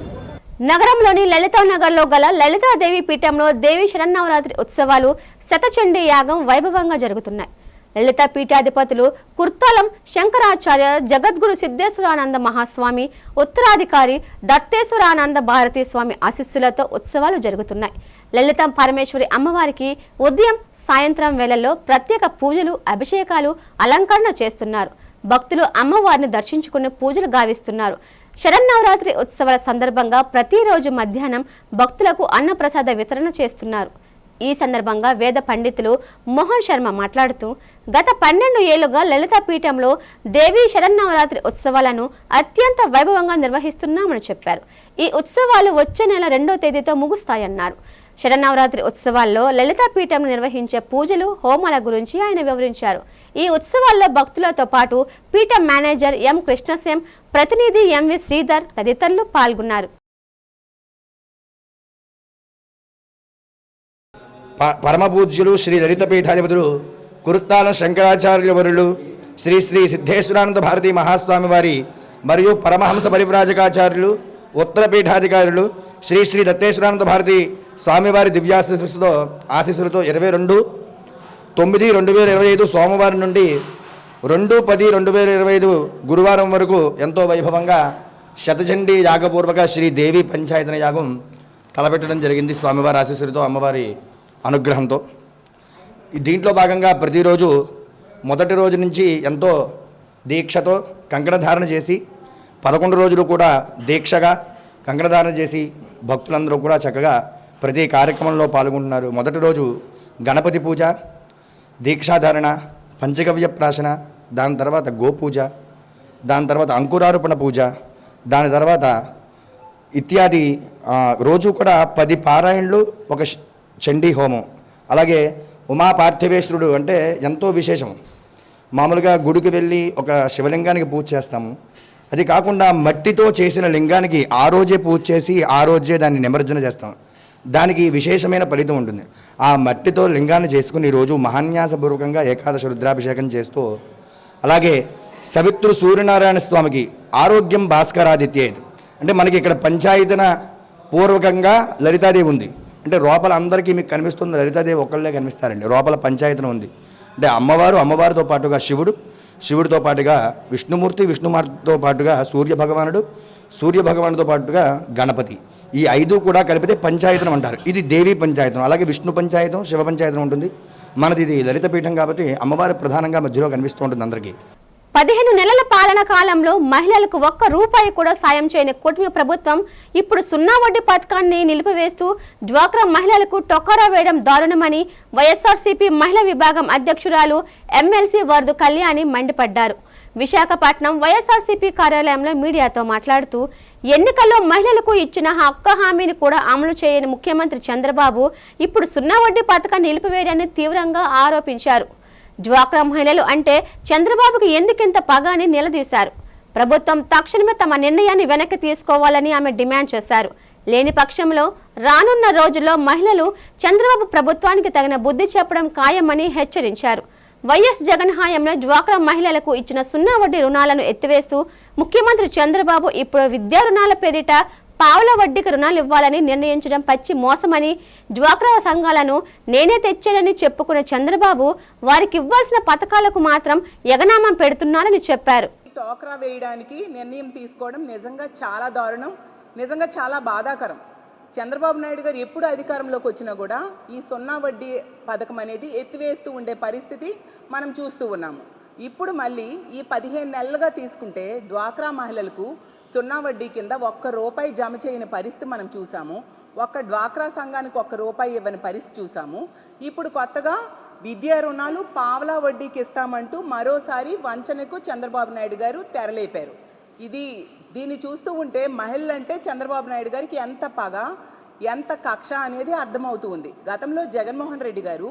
నగరంలోని లలితానగర్లో గల లలితాదేవి పీఠంలో దేవి శరన్నవరాత్రి ఉత్సవాలు శతచండీ యాగం వైభవంగా జరుగుతున్నాయి. లలితా పీఠాధిపతులు కుర్తాలం శంకరాచార్య జగద్గురు సిద్ధేశ్వరానంద మహాస్వామి, ఉత్తరాధికారి దత్తేశ్వరానంద భారతీ స్వామి ఆశీస్సులతో ఉత్సవాలు జరుగుతున్నాయి. లలిత పరమేశ్వరి అమ్మవారికి ఉదయం సాయంత్రం వేళల్లో ప్రత్యేక పూజలు, అభిషేకాలు, అలంకరణ చేస్తున్నారు. భక్తులు అమ్మవారిని దర్శించుకుని పూజలు గావిస్తున్నారు. శరన్నవరాత్రి ఉత్సవాల సందర్భంగా ప్రతిరోజు మధ్యాహ్నం భక్తులకు అన్నప్రసాద వితరణ చేస్తున్నారు. ఈ సందర్భంగా వేద పండితులు మోహన్ శర్మ మాట్లాడుతూ, గత 12 ఏళ్లుగా లలితా పీఠంలో దేవీ శరన్నవరాత్రి ఉత్సవాలను అత్యంత వైభవంగా నిర్వహిస్తున్నామని చెప్పారు. ఈ ఉత్సవాలు వచ్చే నెల 2వ తేదీతో ముగుస్తాయన్నారు. శరన్నవరాత్రి ఉత్సవాల్లో లలితా పీఠం నిర్వహించే పూజలు, హోమాల గురించి ఆయన వివరించారు. ఈ ఉత్సవాల్లో భక్తులతో పాటు పీఠం మేనేజర్ ఎం కృష్ణసేం, ప్రతినిధి ఎంవి శ్రీధర్ తదితరులు పాల్గొన్నారు. పరమపూజ్యులు శ్రీ లలిత పీఠాధిపతులు కురుత్తాల శంకరాచార్యుల వరులు శ్రీ శ్రీ సిద్ధేశ్వరానంద భారతీ మహాస్వామి వారి మరియు పరమహంస పరివ్రాజకాచార్యులు, ఉత్తర పీఠాధికారులు శ్రీ శ్రీ దత్తేశ్వరానంద భారతీ స్వామివారి దివ్యాశీస్సులతో 22/9/2025 సోమవారం నుండి 2/10/2025 గురువారం వరకు ఎంతో వైభవంగా శతచండీ యాగపూర్వక శ్రీ దేవి పంచాయతన యాగం తలపెట్టడం జరిగింది. స్వామివారి ఆశీస్సులతో, అమ్మవారి అనుగ్రహంతో. దీంట్లో భాగంగా ప్రతిరోజు మొదటి రోజు నుంచి ఎంతో దీక్షతో కంకణధారణ చేసి 11 రోజులు కూడా దీక్షగా కంకణధారణ చేసి భక్తులందరూ కూడా చక్కగా ప్రతి కార్యక్రమంలో పాల్గొంటున్నారు. మొదటి రోజు గణపతి పూజ, దీక్షాధారణ, పంచగవ్య ప్రాశన, దాని తర్వాత గోపూజ, దాని తర్వాత అంకురార్పణ పూజ, దాని తర్వాత ఇత్యాది. రోజు కూడా 10 పారాయణలు, ఒక చండీ హోమం. అలాగే ఉమా పార్థివేశ్వరుడు అంటే ఎంతో విశేషం. మామూలుగా గుడికి వెళ్ళి ఒక శివలింగానికి పూజ చేస్తాము. అది కాకుండా మట్టితో చేసిన లింగానికి ఆ రోజే పూజ చేసి ఆ రోజే దాన్ని నిమజ్జన చేస్తాం. దానికి విశేషమైన ఫలితం ఉంటుంది. ఆ మట్టితో లింగాన్ని చేసుకుని ఈరోజు మహాన్యాసపూర్వకంగా ఏకాదశ రుద్రాభిషేకం చేస్తూ, అలాగే సవిత్రు సూర్యనారాయణ స్వామికి ఆరోగ్యం భాస్కరాదిత్యేది అంటే మనకి ఇక్కడ పంచాయతన పూర్వకంగా లలితాదేవి ఉంది. అంటే లోపల అందరికీ మీకు కనిపిస్తుంది లలితాదేవి ఒకళ్ళే కనిపిస్తారండి. లోపల పంచాయతన ఉంది. అంటే అమ్మవారితో పాటుగా శివుడితో పాటుగా విష్ణుమూర్తితో పాటుగా సూర్యభగవానుడితో పాటుగా గణపతి, ఈ 5 కూడా కలిపితే పంచాయతనం అంటారు. ఇది దేవీ పంచాయతనం. అలాగే విష్ణు పంచాయతం, శివ పంచాయతం ఉంటుంది. మనది ఇది లలిత పీఠం కాబట్టి అమ్మవారి ప్రధానంగా మధ్యలో కనిపిస్తూ ఉంటుంది అందరికీ. 15 నెలల పాలన కాలంలో మహిళలకు ₹1 కూడా సాయం చేయని కూటమి ప్రభుత్వం ఇప్పుడు 0 వడ్డీ పథకాన్ని నిలిపివేస్తూ డ్వాక్రా మహిళలకు టొకారా వేయడం దారుణమని వైఎస్ఆర్సీపీ మహిళా విభాగం అధ్యక్షురాలు ఎమ్మెల్సీ వరదు కళ్యాణి మండిపడ్డారు. విశాఖపట్నం వైఎస్ఆర్సీపీ కార్యాలయంలో మీడియాతో మాట్లాడుతూ, ఎన్నికల్లో మహిళలకు ఇచ్చిన హక్కు హామీని కూడా అమలు చేయని ముఖ్యమంత్రి చంద్రబాబు ఇప్పుడు 0 వడ్డీ పథకాన్ని నిలిపివేయడాన్ని తీవ్రంగా ఆరోపించారు. డ్వాక్రా మహిళలు అంటే చంద్రబాబుకి ఎందుకింత పగ అని నిలదీశారు. ప్రభుత్వం తక్షణమే తమ నిర్ణయాన్ని వెనక్కి తీసుకోవాలని ఆమె డిమాండ్ చేశారు. లేని పక్షంలో రానున్న రోజుల్లో మహిళలు చంద్రబాబు ప్రభుత్వానికి తగిన బుద్ధి చెప్పడం ఖాయమని హెచ్చరించారు. వైఎస్ జగన్ హయాంలో డ్వాక్రా మహిళలకు ఇచ్చిన 0 వడ్డీ రుణాలను ఎత్తివేస్తూ ముఖ్యమంత్రి చంద్రబాబు ఇప్పుడు విద్యా రుణాల పేరిట పావుల వడ్డీకి రుణాలు ఇవ్వాలని నిర్ణయించడం పచ్చి మోసమని, డ్వాక్రా సంఘాలను నేనే తెచ్చానని చెప్పుకున్న చంద్రబాబు వారికి ఇవ్వాల్సిన పథకాలకు మాత్రం ఎగనామం పెడుతున్నారని చెప్పారు. డ్వాక్రా వేయడానికి నిర్ణయం తీసుకోవడం నిజంగా చాలా దారుణం, నిజంగా చాలా బాధాకరం. చంద్రబాబు నాయుడు గారు ఎప్పుడు అధికారంలోకి వచ్చినా కూడా ఈ 0 వడ్డీ పథకం అనేది ఎత్తివేస్తూ ఉండే పరిస్థితి మనం చూస్తూ ఉన్నాము. ఇప్పుడు మళ్ళీ ఈ 15 నెలలుగా తీసుకుంటే డ్వాక్రా మహిళలకు 0 వడ్డీ కింద ₹1 జమ చేయని పరిస్థితి మనం చూసాము. ఒక్క డ్వాక్రా సంఘానికి ₹1 ఇవ్వని పరిస్థితి చూసాము. ఇప్పుడు కొత్తగా విద్యా రుణాలు పావలా వడ్డీకి ఇస్తామంటూ మరోసారి వంచనకు చంద్రబాబు నాయుడు గారు తెరలేపారు. దీన్ని చూస్తూ ఉంటే మహిళలంటే చంద్రబాబు నాయుడు గారికి ఎంత పగ, ఎంత కక్ష అనేది అర్థమవుతూ ఉంది. గతంలో జగన్మోహన్ రెడ్డి గారు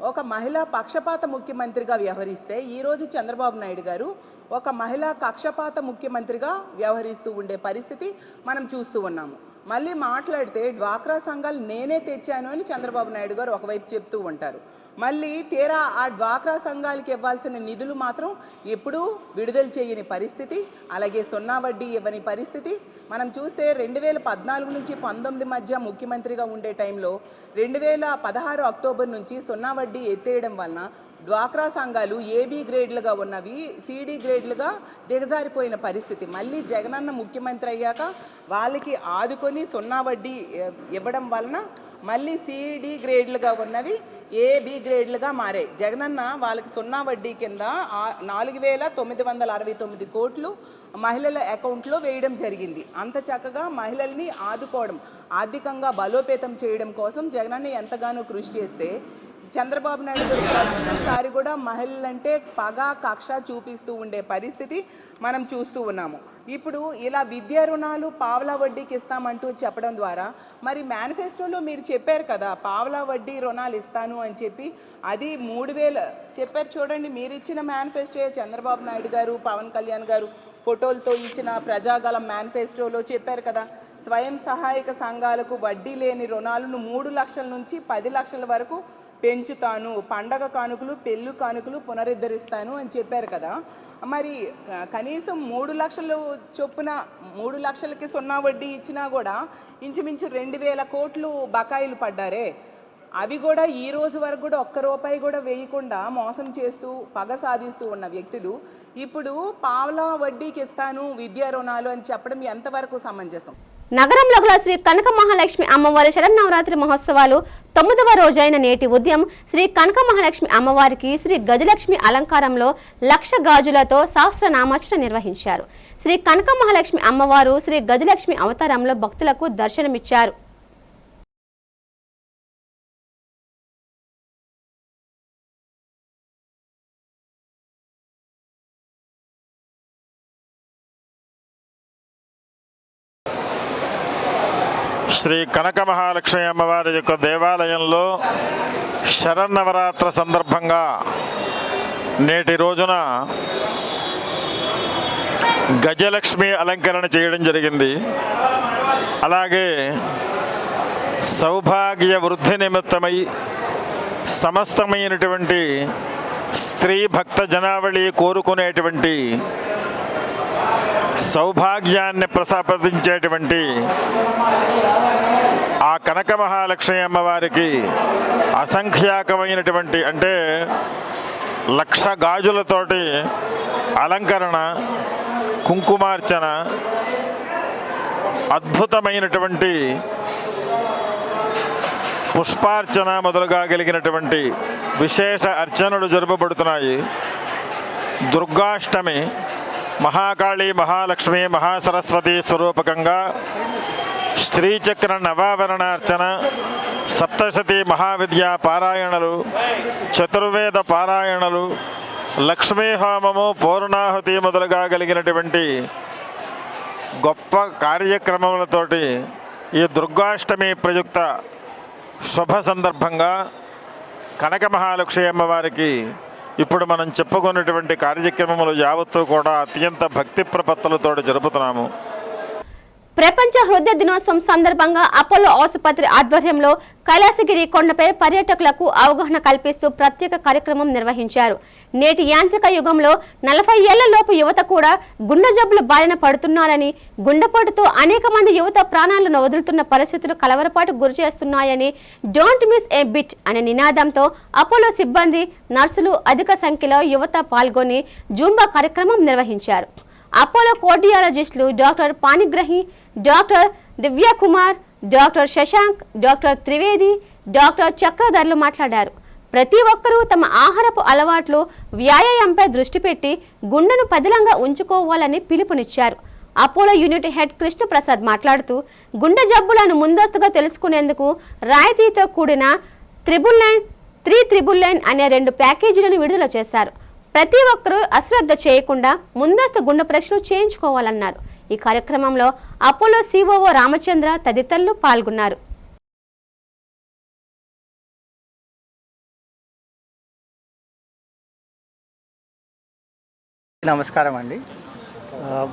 ఒక మహిళా పక్షపాత ముఖ్యమంత్రిగా వ్యవహరిస్తే ఈరోజు చంద్రబాబు నాయుడు గారు ఒక మహిళా కక్షపాత ముఖ్యమంత్రిగా వ్యవహరిస్తూ ఉండే పరిస్థితి మనం చూస్తూ ఉన్నాము. మళ్ళీ మాట్లాడితే డ్వాక్రా సంఘాలు నేనే తెచ్చాను అని చంద్రబాబు నాయుడు గారు ఒకవైపు చెప్తూ ఉంటారు. మళ్ళీ తీరా ఆ డ్వాక్రా సంఘాలకి ఇవ్వాల్సిన నిధులు మాత్రం ఎప్పుడూ విడుదల చేయని పరిస్థితి, అలాగే 0 వడ్డీ ఇవ్వని పరిస్థితి మనం చూస్తే 2014 నుంచి 19 మధ్య ముఖ్యమంత్రిగా ఉండే టైంలో 2016 అక్టోబర్ నుంచి 0 వడ్డీ ఎత్తేయడం వలన డ్వాక్రా సంఘాలు ఏబీ గ్రేడ్లుగా ఉన్నవి సిడి గ్రేడ్లుగా దిగజారిపోయిన పరిస్థితి. మళ్ళీ జగనన్న ముఖ్యమంత్రి అయ్యాక వాళ్ళకి ఆదుకొని 0 వడ్డీ ఇవ్వడం వలన మళ్ళీ సిడి గ్రేడ్లుగా ఉన్నవి ఏబి గ్రేడ్లుగా మారాయి. జగనన్న వాళ్ళకి 0 వడ్డీ కింద 4,969 కోట్లు మహిళల అకౌంట్లో వేయడం జరిగింది. అంత చక్కగా మహిళల్ని ఆదుకోవడం, ఆర్థికంగా బలోపేతం చేయడం కోసం జగనన్న ఎంతగానో కృషి చేస్తే చంద్రబాబు నాయుడు ప్రతిసారి కూడా మహిళలంటే పగ కక్ష చూపిస్తూ ఉండే పరిస్థితి మనం చూస్తూ ఉన్నాము. ఇప్పుడు ఇలా విద్యా రుణాలు పావలా వడ్డీకి ఇస్తామంటూ చెప్పడం ద్వారా మరి మేనిఫెస్టోలో మీరు చెప్పారు కదా పావలా వడ్డీ రుణాలు ఇస్తాను అని చెప్పి, అది 3,000 చెప్పారు. చూడండి, మీరు ఇచ్చిన మేనిఫెస్టో చంద్రబాబు నాయుడు గారు పవన్ కళ్యాణ్ గారు ఫోటోలతో ఇచ్చిన ప్రజాగలం మేనిఫెస్టోలో చెప్పారు కదా, స్వయం సహాయక సంఘాలకు వడ్డీ లేని రుణాలను 3 లక్షల నుంచి 10 లక్షల వరకు పెంచుతాను, పండగ కానుకలు పెళ్ళు కానుకలు పునరుద్ధరిస్తాను అని చెప్పారు కదా. మరి కనీసం 3 లక్షలు చొప్పున 3 లక్షలకి 0 వడ్డీ ఇచ్చినా కూడా ఇంచుమించు 2,000 కోట్లు బకాయిలు పడ్డారే. అవి కూడా ఈ రోజు వరకు కూడా ₹1 కూడా వేయకుండా మోసం చేస్తూ పగ సాధిస్తూ ఉన్న వ్యక్తులు ఇప్పుడు పావలా వడ్డీకి ఇస్తాను విద్యా రుణాలు అని చెప్పడం ఎంతవరకు సమంజసం? నగరంలో గల శ్రీ కనక మహాలక్ష్మి అమ్మవారి శరన్నవరాత్రి మహోత్సవాలు 9వ రోజైన నేటి ఉదయం శ్రీ కనక మహాలక్ష్మి అమ్మవారికి శ్రీ గజలక్ష్మి అలంకారంలో 1,00,000 గాజులతో సహస్రనామార్చన నిర్వహించారు. శ్రీ కనక మహాలక్ష్మి అమ్మవారు శ్రీ గజలక్ష్మి అవతారంలో భక్తులకు దర్శనమిచ్చారు. శ్రీ కనక మహాలక్ష్మి అమ్మవారి యొక్క దేవాలయంలో శరన్నవరాత్రి సందర్భంగా నేటి రోజున గజలక్ష్మి అలంకరణ చేయడం జరిగింది. అలాగే సౌభాగ్య వృద్ధి నిమిత్తమై సమస్తమైనటువంటి స్త్రీ భక్త జనావళి కోరుకునేటువంటి సౌభాగ్యాన్ని ప్రసాదించేటువంటి ఆ కనక మహాలక్ష్మి అమ్మవారికి అసంఖ్యాకమైనటువంటి అంటే 1,00,000 గాజులతోటి అలంకరణ, కుంకుమార్చన, అద్భుతమైనటువంటి పుష్పార్చన మొదలుగా కలిగినటువంటి విశేష అర్చనలు జరుపబడుతున్నాయి. దుర్గాష్టమి మహాకాళి మహాలక్ష్మి మహాసరస్వతి స్వరూపకంగా శ్రీచక్ర నవావరణార్చన, సప్తశతి మహావిద్యా పారాయణలు, చతుర్వేద పారాయణలు, లక్ష్మీ హోమము, పూర్ణాహుతి మొదలుగా కలిగినటువంటి గొప్ప కార్యక్రమములతోటి ఈ దుర్గాష్టమి ప్రయుక్త శుభ సందర్భంగా కనక మహాలక్ష్మి అమ్మవారికి ఇప్పుడు మనం చెప్పుకున్నటువంటి కార్యక్రమములు యావత్తూ కూడా అత్యంత భక్తి ప్రపత్తులతో జరుపుతున్నాము. ప్రపంచ హృదయ దినోత్సవం సందర్భంగా అపోలో ఆసుపత్రి ఆధ్వర్యంలో కైలాసగిరి కొండపై పర్యాటకులకు అవగాహన కల్పిస్తూ ప్రత్యేక కార్యక్రమం నిర్వహించారు. నేటి యాంత్రిక యుగంలో 40 ఏళ్ల లోపు యువత కూడా గుండె జబ్బుల బారిన పడుతున్నారని, గుండెపోటుతో అనేక మంది యువత ప్రాణాలను వదులుతున్న పరిస్థితులు కలవరపాటు గురి చేస్తున్నాయని డోంట్ మిస్ ఏ బిట్ అనే నినాదంతో అపోలో సిబ్బంది, నర్సులు అధిక సంఖ్యలో యువత పాల్గొని జూంబా కార్యక్రమం నిర్వహించారు. అపోలో కార్డియాలజిస్టులు doctor Panigrahi, doctor Divya Kumar, doctor Shashank, doctor Trivedi, doctor చక్రధర్లు మాట్లాడారు. ప్రతి ఒక్కరూ తమ ఆహారపు అలవాట్లు వ్యాయామంపై దృష్టి పెట్టి గుండెను పదిలంగా ఉంచుకోవాలని పిలుపునిచ్చారు. అపోలో యూనిట్ హెడ్ కృష్ణప్రసాద్ మాట్లాడుతూ గుండె జబ్బులను ముందస్తుగా తెలుసుకునేందుకు రాయితీతో కూడిన 399 అనే 2 ప్యాకేజీలను విడుదల చేశారు. ప్రతి ఒక్కరూ అశ్రద్ధ చేయకుండా ముందస్తు గుండె పరీక్షలు చేయించుకోవాలన్నారు. ఈ కార్యక్రమంలో అపోలో సిఓఓ రామచంద్ర తదితరులు పాల్గొన్నారు. నమస్కారం అండి.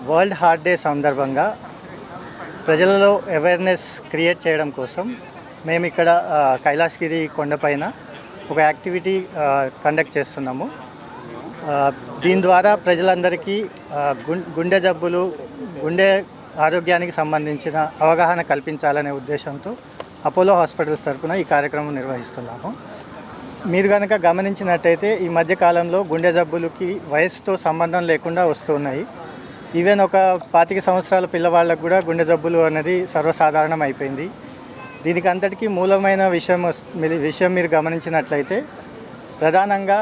వరల్డ్ హార్ట్ డే సందర్భంగా ప్రజలలో అవేర్నెస్ క్రియేట్ చేయడం కోసం మేము ఇక్కడ కైలాసగిరి కొండపైన ఒక యాక్టివిటీ కండక్ట్ చేస్తున్నాము. దీని ద్వారా ప్రజలందరికీ గుండె జబ్బులు, గుండె ఆరోగ్యానికి సంబంధించిన అవగాహన కల్పించాలనే ఉద్దేశంతో అపోలో హాస్పిటల్స్ తరఫున ఈ కార్యక్రమం నిర్వహిస్తున్నాము. మీరు కనుక గమనించినట్టయితే ఈ మధ్యకాలంలో గుండె జబ్బులకి వయసుతో సంబంధం లేకుండా వస్తున్నాయి. ఈవెన్ ఒక 25 సంవత్సరాల పిల్లవాళ్ళకు కూడా గుండె జబ్బులు అనేది సర్వసాధారణం అయిపోయింది. దీనికి అంతటికీ మూలమైన విషయం మీరు గమనించినట్లయితే ప్రధానంగా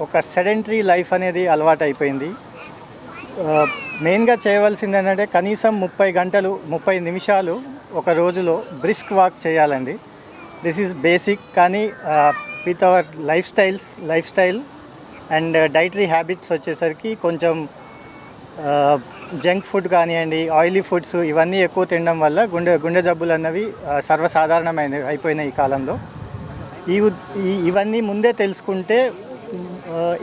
ఒక సెడెంటరీ లైఫ్ అనేది అలవాటు అయిపోయింది. మెయిన్గా చేయవలసింది ఏంటంటే కనీసం 30 నిమిషాలు ఒక రోజులో బ్రిస్క్ వాక్ చేయాలండి. This is basic. కానీ with our lifestyle and dietary habits వచ్చేసరికి కొంచెం జంక్ ఫుడ్ కానివ్వండి, ఆయిలీ ఫుడ్స్ ఇవన్నీ ఎక్కువ తినడం వల్ల గుండె జబ్బులు అన్నవి అయిపోయినాయి ఈ కాలంలో. ఇవన్నీ ముందే తెలుసుకుంటే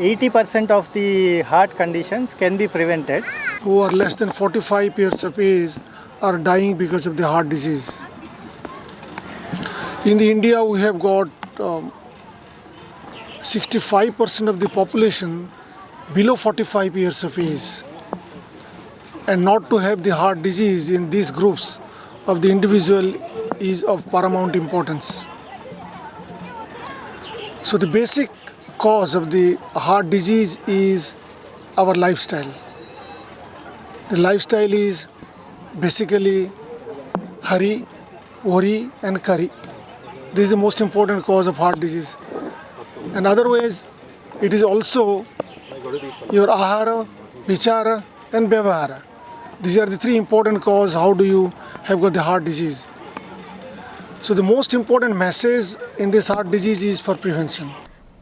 80% of the heart conditions can be prevented. Who are less than 45 years of age are dying because of the heart disease. In India, we have got 65% of the population below 45 years of age. And not to have the heart disease in these groups of the individual is of paramount importance. So the basic cause of the heart disease is our lifestyle. The lifestyle is basically hurry, worry and curry. This is the most important cause of heart disease. And otherwise, it is also your ahara, vichara and vyavahara. These are the 3 important causes. How do you have got the heart disease? So the most important message in this heart disease is for prevention.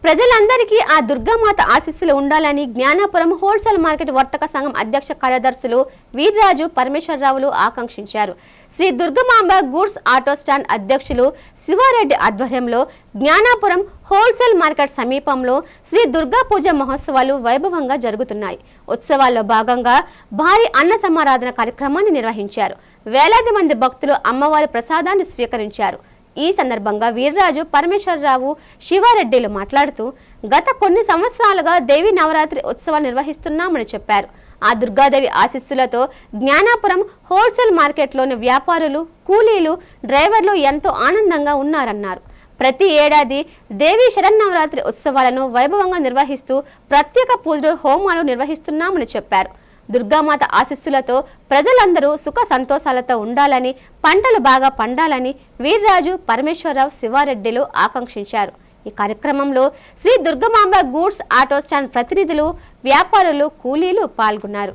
ప్రజలందరికీ ఆ దుర్గామాత ఆశీస్సులు ఉండాలని Gnanapuram wholesale market వర్తక సంఘం అధ్యక్ష కార్యదర్శులు వీర్రాజు పరమేశ్వరరావులు ఆకాంక్షించారు. Shri Durgamamba goods auto stand అధ్యక్షులు శివారెడ్డి ఆధ్వర్యంలో జ్ఞానాపురం హోల్సేల్ మార్కెట్ సమీపంలో శ్రీ దుర్గా పూజ మహోత్సవాలు వైభవంగా జరుగుతున్నాయి. ఉత్సవాల్లో భాగంగా భారీ అన్న సమారాధన కార్యక్రమాన్ని నిర్వహించారు. వేలాది మంది భక్తులు అమ్మవారి ప్రసాదాన్ని స్వీకరించారు. ఈ సందర్భంగా వీర్రాజు పరమేశ్వరరావు శివారెడ్డిలు మాట్లాడుతూ గత కొన్ని సంవత్సరాలుగా దేవి నవరాత్రి ఉత్సవాలు నిర్వహిస్తున్నామని చెప్పారు. ఆ దుర్గాదేవి ఆశీస్సులతో జ్ఞానాపురం హోల్సేల్ మార్కెట్లోని వ్యాపారులు, కూలీలు, డ్రైవర్లు ఎంతో ఆనందంగా ఉన్నారన్నారు. ప్రతి ఏడాది దేవి శరన్నవరాత్రి ఉత్సవాలను వైభవంగా నిర్వహిస్తూ ప్రత్యేక పూజలు, హోమాలు నిర్వహిస్తున్నామని చెప్పారు. దుర్గామాత ఆశీస్సులతో ప్రజలందరూ సుఖ సంతోషాలతో ఉండాలని, పంటలు బాగా పండాలని వీర్రాజు, పరమేశ్వరరావు, శివారెడ్డిలు ఆకాంక్షించారు. ఈ కార్యక్రమంలో Shri Durgamamba goods auto stand ప్రతినిధులు, వ్యాపారులు, కూలీలు పాల్గొన్నారు.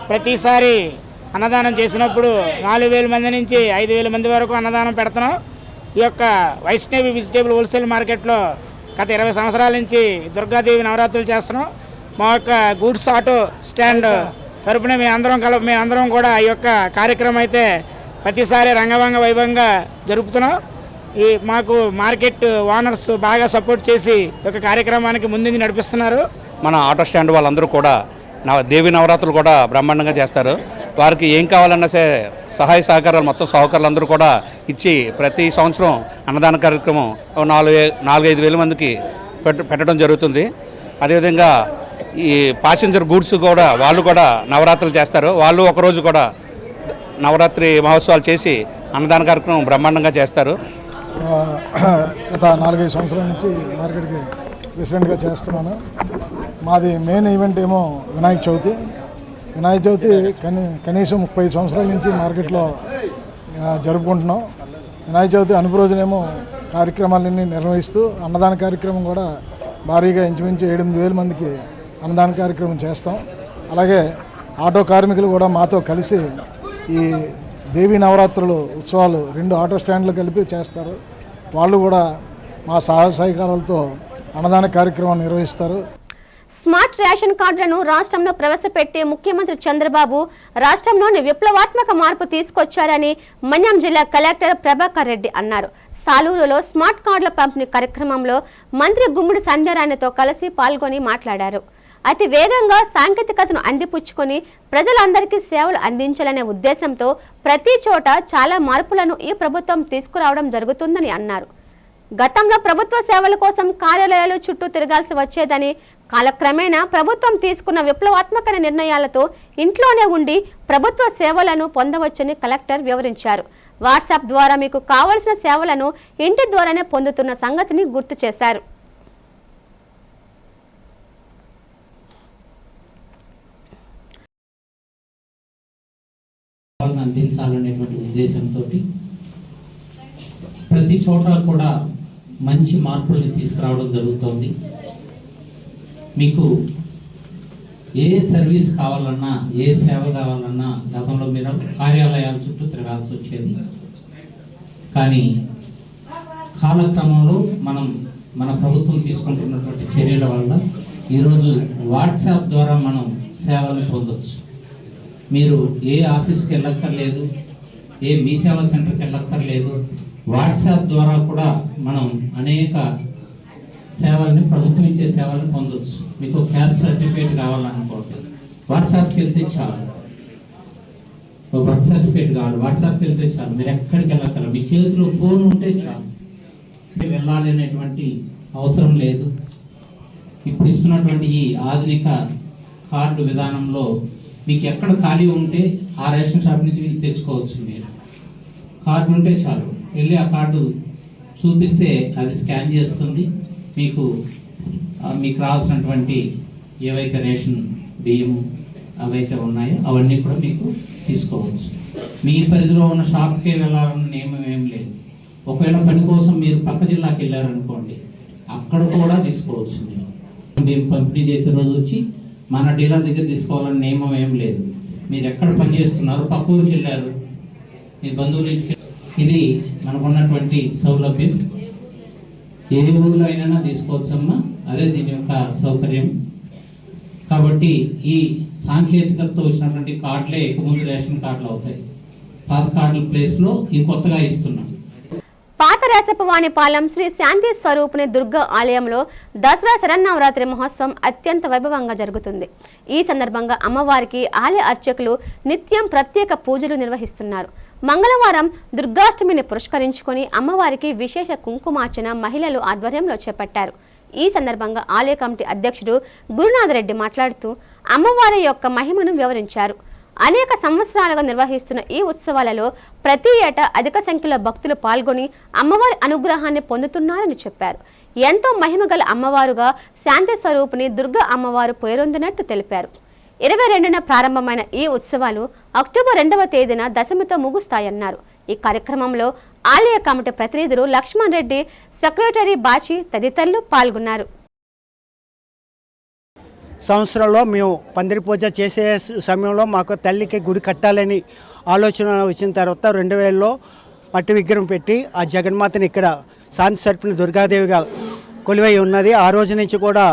ప్రతిసారి అన్నదానం చేసినప్పుడు 4,000 మంది నుంచి 5,000 మంది వరకు అన్నదానం పెడుతున్నాం. ఈ యొక్క వైష్ణవి వెజిటేబుల్ హోల్సేల్ మార్కెట్లో గత 20 సంవత్సరాల నుంచి దుర్గాదేవి నవరాత్రులు చేస్తున్నాం. మా యొక్క గూడ్స్ ఆటో స్టాండ్ తరపున మేమందరం కూడా ఈ యొక్క కార్యక్రమం అయితే ప్రతిసారి రంగవంగ వైభవంగా జరుపుతున్నాం. మాకు మార్కెట్ ఓనర్స్ బాగా సపోర్ట్ చేసి ఈ యొక్క కార్యక్రమానికి ముందుకు నడిపిస్తున్నారు. మన ఆటో స్టాండ్ వాళ్ళందరూ కూడా దేవి నవరాత్రులు కూడా బ్రహ్మాండంగా చేస్తారు. వారికి ఏం కావాలన్నా సరే సహాయ సహకారాలు మొత్తం సహకారులందరూ కూడా ఇచ్చి ప్రతి సంవత్సరం అన్నదాన కార్యక్రమం 4-5 వేల మందికి పెట్టడం జరుగుతుంది. అదేవిధంగా ఈ ప్యాసింజర్ గూడ్స్ కూడా వాళ్ళు కూడా నవరాత్రులు చేస్తారు. వాళ్ళు ఒకరోజు కూడా నవరాత్రి మహోత్సవాలు చేసి అన్నదాన కార్యక్రమం బ్రహ్మాండంగా చేస్తారు. గత 4-5 సంవత్సరాల నుంచి మార్కెట్కి ప్రెసిడెంట్గా చేస్తున్నాను. మాది మెయిన్ ఈవెంట్ ఏమో వినాయక చవితి. కనీసం 30 సంవత్సరాల నుంచి మార్కెట్లో జరుపుకుంటున్నాం. వినాయక చవితి అనుపు రోజునేమో కార్యక్రమాలన్నీ నిర్వహిస్తూ అన్నదాన కార్యక్రమం కూడా భారీగా ఇంచుమించు 8,000 మందికి అన్నదాన కార్యక్రమం చేస్తాం. అలాగే ఆటో కార్మికులు కూడా మాతో కలిసి ఈ దేవీ నవరాత్రులు ఉత్సవాలు 2 ఆటో స్టాండ్లు కలిపి చేస్తారు. వాళ్ళు కూడా మా సహాయ సహకారాలతో అన్నదాన కార్యక్రమం నిర్వహిస్తారు. స్మార్ట్ రేషన్ కార్డులను రాష్ట్రంలో ప్రవేశపెట్టి ముఖ్యమంత్రి చంద్రబాబు రాష్ట్రంలోని విప్లవాత్మక మార్పు తీసుకొచ్చారని మన్యం జిల్లా కలెక్టర్ ప్రభాకర్ రెడ్డి అన్నారు. సాలూరులో స్మార్ట్ కార్డుల పంపిణీ కార్యక్రమంలో మంత్రి గుమ్మడి సంధ్యారాణితో కలిసి పాల్గొని మాట్లాడారు. అతి వేగంగా సాంకేతికతను అందిపుచ్చుకొని ప్రజలందరికీ సేవలు అందించాలనే ఉద్దేశంతో ప్రతి చోట చాలా మార్పులను ఈ ప్రభుత్వం తీసుకురావడం జరుగుతుందని అన్నారు. గతంలో ప్రభుత్వ సేవల కోసం కార్యాలయాలు చుట్టూ తిరగాల్సి వచ్చేదని, కాలక్రమేణా ప్రభుత్వం తీసుకున్న విప్లవాత్మక నిర్ణయాలతో ఇంట్లోనే ఉండి ప్రభుత్వ సేవలను పొందవచ్చని కలెక్టర్ వివరించారు. వాట్సాప్ ద్వారా మీకు కావలసిన సేవలను ఇంటి ద్వారానే పొందుతున్న సంగతిని గుర్తు చేశారు. అందించాలనేటువంటి ఉద్దేశంతో ప్రతి చోట కూడా మంచి మార్పుల్ని తీసుకురావడం జరుగుతోంది. మీకు ఏ సర్వీస్ కావాలన్నా, ఏ సేవ కావాలన్నా గతంలో మీరు కార్యాలయాల చుట్టూ తిరగాల్సి వచ్చేది. కానీ కాలక్రమంలో మన ప్రభుత్వం తీసుకుంటున్నటువంటి చర్యల వల్ల ఈరోజు వాట్సాప్ ద్వారా మనం సేవలను పొందవచ్చు. మీరు ఏ ఆఫీస్కి వెళ్ళక్కర్లేదు, ఏ మీ సేవా సెంటర్కి వెళ్ళక్కర్లేదు. వాట్సాప్ ద్వారా కూడా మనం అనేక సేవల్ని, ప్రభుత్వం ఇచ్చే సేవలను పొందవచ్చు. మీకు క్యాస్ట్ సర్టిఫికేట్ కావాలనుకోండి, వాట్సాప్కి వెళ్తే చాలు. ఒక బర్త్ సర్టిఫికేట్ కావాలి, వాట్సాప్కి వెళ్తే చాలు. మీరు ఎక్కడికి వెళ్ళక్కర్లేదు, మీ చేతిలో ఫోన్ ఉంటే చాలు. వెళ్ళాలి అనేటువంటి అవసరం లేదు. ఇప్పుడు ఇస్తున్నటువంటి ఈ ఆధునిక కార్డు విధానంలో మీకు ఎక్కడ ఖాళీ ఉంటే ఆ రేషన్ షాప్ నుంచి తెచ్చుకోవచ్చు. మీరు కార్డు ఉంటే చాలు, వెళ్ళి ఆ కార్డు చూపిస్తే అది స్కాన్ చేస్తుంది. మీకు రావాల్సినటువంటి ఏవైతే రేషన్ బియ్యం అవైతే ఉన్నాయో అవన్నీ కూడా మీకు తీసుకోవచ్చు. మీ పరిధిలో ఉన్న షాప్కే వెళ్ళాలన్న నియమం ఏం లేదు. ఒకవేళ పని కోసం మీరు పక్క జిల్లాకి వెళ్ళారనుకోండి, అక్కడ కూడా తీసుకోవచ్చు. మీరు పంపిణీ చేసే రోజు వచ్చి మన డీలర్ దగ్గర తీసుకోవాలని నియమం ఏం లేదు. మీరు ఎక్కడ పని చేస్తున్నారు, పక్క ఊరికి వెళ్ళారు, మీ బంధువులు ఇంటికి, ఇది మనకున్నటువంటి సౌలభ్యం. ఏ ఊళ్ళో అయినా తీసుకోవచ్చమ్మా, అదే దీని యొక్క సౌకర్యం. కాబట్టి ఈ సాంకేతికతతో వచ్చినటువంటి కార్డులే ఎక్కువ ముందు రేషన్ కార్డులు అవుతాయి. పాత కార్డుల ప్లేస్లో ఈ కొత్తగా ఇస్తున్నాం. పాత రేసపవానిపాలెం శ్రీ శాంతి స్వరూపిణి దుర్గా ఆలయంలో దసరా శరన్నవరాత్రి మహోత్సవం అత్యంత వైభవంగా జరుగుతుంది. ఈ సందర్భంగా అమ్మవారికి ఆలయ అర్చకులు నిత్యం ప్రత్యేక పూజలు నిర్వహిస్తున్నారు. మంగళవారం దుర్గాష్టమిని పురస్కరించుకొని అమ్మవారికి విశేష కుంకుమార్చన మహిళలు ఆధ్వర్యంలో చేపట్టారు. ఈ సందర్భంగా ఆలయ కమిటీ అధ్యక్షుడు గురునాథరెడ్డి మాట్లాడుతూ అమ్మవారి యొక్క మహిమను వివరించారు. అనేక సంవత్సరాలుగా నిర్వహిస్తున్న ఈ ఉత్సవాలలో ప్రతి ఏటా అధిక సంఖ్యలో భక్తులు పాల్గొని అమ్మవారి అనుగ్రహాన్ని పొందుతున్నారని చెప్పారు. ఎంతో మహిమగల అమ్మవారుగా శాంతి స్వరూపిణి దుర్గా అమ్మవారు పేరొందినట్టు తెలిపారు. 22న ప్రారంభమైన ఈ ఉత్సవాలు అక్టోబర్ 2వ తేదీన దశమితో ముగుస్తాయన్నారు. ఈ కార్యక్రమంలో ఆలయ కమిటీ ప్రతినిధులు లక్ష్మణ్ రెడ్డి, సెక్రటరీ బాచి తదితరులు పాల్గొన్నారు. సంవత్సరంలో మేము పందిరి పూజ చేసే సమయంలో మాకు తల్లికి గుడి కట్టాలని ఆలోచన వచ్చిన తర్వాత 2000లో మట్టి విగ్రహం పెట్టి ఆ జగన్మాతని ఇక్కడ శాంతి స్వరూపిణి దుర్గాదేవిగా కొలువై ఉన్నది. ఆ రోజు నుంచి కూడా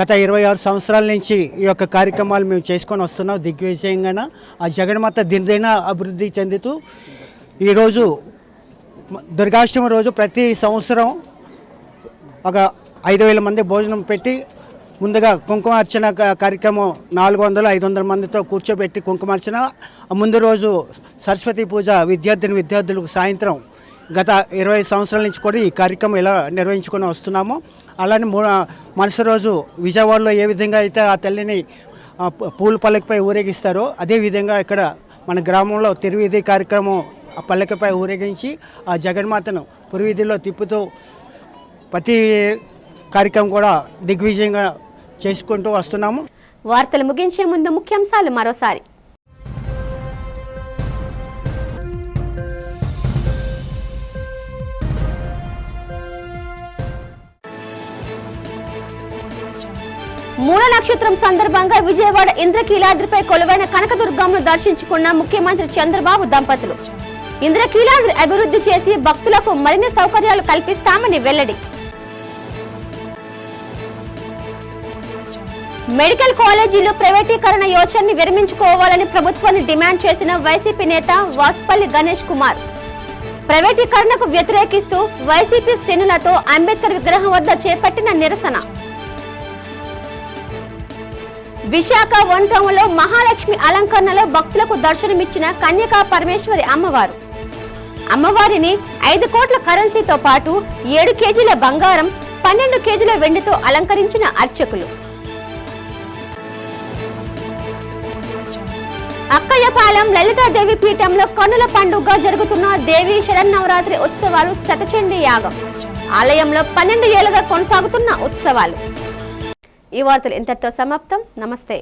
గత 26 సంవత్సరాల నుంచి ఈ యొక్క కార్యక్రమాలు మేము చేసుకొని వస్తున్నాం దిగ్విజయంగా. ఆ జగన్మాత దినదిన అభివృద్ధి చెందుతూ ఈరోజు దుర్గాష్టమి రోజు ప్రతి సంవత్సరం ఒక 5000 మంది భోజనం పెట్టి ముందుగా కుంకుమార్చన కార్యక్రమం 400-500 మందితో కూర్చోబెట్టి కుంకుమార్చన. ముందు రోజు సరస్వతి పూజ విద్యార్థులకు సాయంత్రం గత 20 సంవత్సరాల నుంచి కూడా ఈ కార్యక్రమం ఇలా నిర్వహించుకొని వస్తున్నాము. అలానే మరుసటి రోజు విజయవాడలో ఏ విధంగా అయితే ఆ తల్లిని పూల పల్లకిపై ఊరేగిస్తారో అదేవిధంగా ఇక్కడ మన గ్రామంలో తిరువీధి కార్యక్రమం ఆ పల్లకిపై ఊరేగించి ఆ జగన్మాతను పురవీధిలో తిప్పుతూ ప్రతి కార్యక్రమం కూడా దిగ్విజయంగా చేసుకుంటూ వస్తున్నాము. వార్తలు ముగించే ముందు ముఖ్యాంశాలు మరోసారి. మూల నక్షత్రం సందర్భంగా విజయవాడ ఇంద్రకీలాద్రిపై కొలువైన కనకదుర్గమ్మను దర్శించుకున్న ముఖ్యమంత్రి చంద్రబాబు దంపతులు. ఇంద్రకీలాద్రి అభివృద్ధి చేసి భక్తులకు మరిన్ని సౌకర్యాలు కల్పిస్తామని వెల్లడి. మెడికల్ కాలేజీలు ప్రైవేటీకరణ యోచనని విరమించుకోవాలని ప్రభుత్వాన్ని డిమాండ్ చేసిన వైసీపీ నేత వాసుపల్లి గణేష్ కుమార్. ప్రైవేటీకరణకు వ్యతిరేకిస్తూ వైసీపీ శ్రేణులతో అంబేద్కర్ విగ్రహం వద్ద చేపట్టిన నిరసన. విశాఖ వన్ టౌన్ లో మహాలక్ష్మి అలంకరణలో భక్తులకు దర్శనమిచ్చిన కన్యకా పరమేశ్వరి అమ్మవారు. అమ్మవారిని 5 కోట్ల కరెన్సీతో పాటు 7 కేజీల బంగారం, 12 కేజీల వెండితో అలంకరించిన అర్చకులు. అక్కయ్యపాలెం లలితాదేవి పీఠంలో కన్నుల పండుగ జరుగుతున్న దేవి శరన్నవరాత్రి ఉత్సవాలు శతచండీ యాగం. ఆలయంలో 12 ఏళ్లుగా కొనసాగుతున్న ఉత్సవాలు. ఈ వార్తలు ఇంతటితో సమాప్తం. నమస్తే.